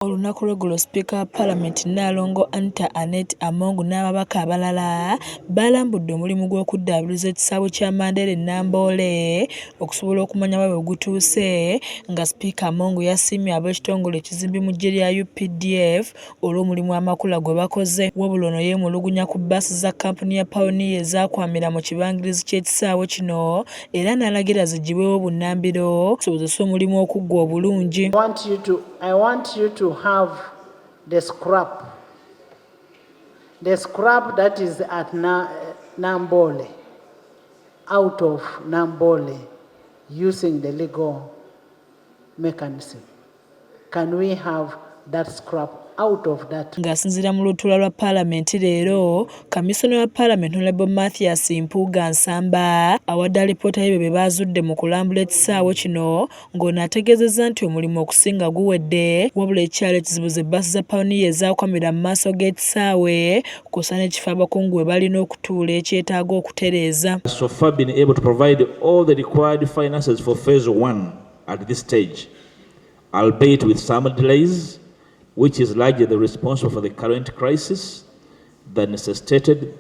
Olunaku lw'eggulo Sipiika wa Paalamenti Nnaalongo Anita Annette Among n'ababaka abalala balambudde omulimu gw'okuddaabiriza ekisaawe kya Mandera e Namboole okusobola okumanya bwe gutuuse, nga Sipiika Among yasiimye ab'ekitongole ekizimbi mu ggye lya UPDF olw'omulimu amakula gwe bakoze. Wabula ono yeemulugunya ku bbaasi za kkampuni ya Pioneer ezaakwamira mu kibangirizi ky'ekisaawe kino era n'alagira zijibweewo bunnambiro okusobozesa omulimu okuggwa obulungi. I want you to have the scrap that is at Namboole, out of Namboole, using the legal mechanism. Can we have that scrap out of that? Ng'asinziira mu lutuula lwa Paalamenti leero, Kamisona wa Paalamenti Honorable Mathias Mpuuga Nsamba awadde alipoota y'ebyo bye baazudde mu kulambula ekisaawe kino, ng'ono ategeezezza nti omulimu okusinga guwedde, wabula ekyalo ekizibu ze bbaasi za Pioneer ezaakwamira mu maaso g'ekisaawe kw'ossa n'ekifo abakungu we balina okutuula ekyetaaga okutereeza. So far been able to provide all the required finances for phase 1 at this stage, albeit with some delays, which is largely the responsible for the current crisis that necessitated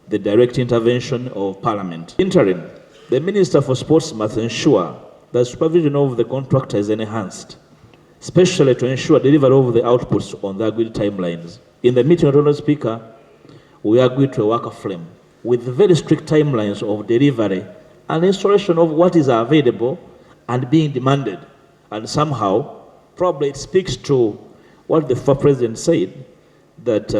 the direct intervention of Parliament. Interim, the Minister for Sports must ensure that supervision of the contractor is enhanced, especially to ensure delivery of the outputs on the agreed timelines. In the meeting, Honourable Speaker, we agreed to a worker frame with very strict timelines of delivery and installation of what is available and being demanded. And somehow, probably it speaks to what the former president said, that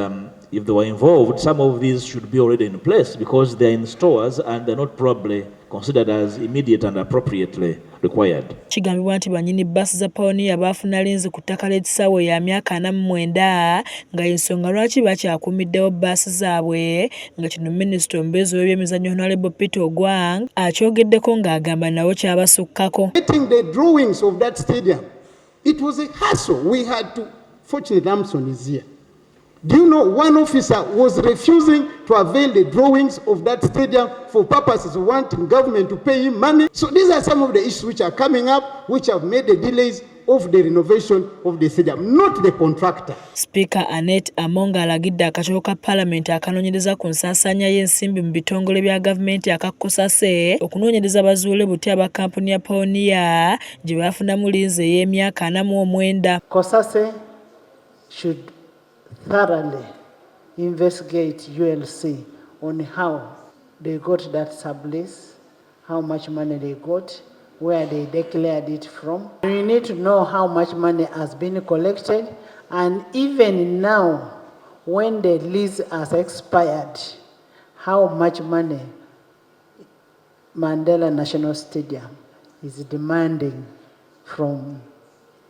if they were involved, some of these should be already in place because they're in stores and they're not probably considered as immediate and appropriately required. Kigambibwa nti bannyini bbaasi za Pioneer baafuna linzi ku ttaka ly'ekisaawe ya myaka 49 nga ensonga lwaki bakyakuumiddewo bbaasi zaabwe, nga kino Minisita omubeezi w'ebyemizannyo Honorable Peter Ogwang akyogeddeko ng'agamba nabo kyabasukkako. Getting the drawings of that stadium, it was a hassle. We had to. Fortunately, Ramson is here. Do you know one officer was refusing to avail the drawings of that stadium for purposes of wanting government to pay him money? So these are some of the issues which are coming up, which have made the delays of the renovation of the stadium, not the contractor. Speaker Annette Among alagidde akatabo ka Paalamenti akanoonyereza ku nsaasaanya y'ensimbi mu bitongole bya gavumenti aka Kosase okunoonyereza bazuule buti aba kampuni ya Pioneer gye baafunamu linzi ey'emyaka 49. Kosase should thoroughly investigate ULC on how they got that sublease, how much money they got, where they declared it from. We need to know how much money has been collected, and even now, when the lease has expired, how much money Mandela National Stadium is demanding from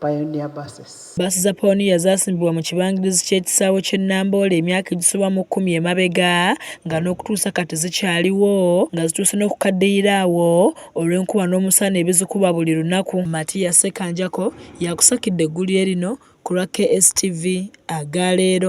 Pioneer buses. Bbaasi za Pioneer zaasimbibwa mu kibangirizi ky'ekisaawe ky'e Namboole emyaka egisoba mu 10 emabega, nga n'okutuusa kati zikyaliwo, nga zituuse n'okukaddiira awo olw'enkuba n'omusana ebizikuba buli lunaku. Matiya Sekanjako yakusakidde eggulire lino ku lwa KSTV aga leero.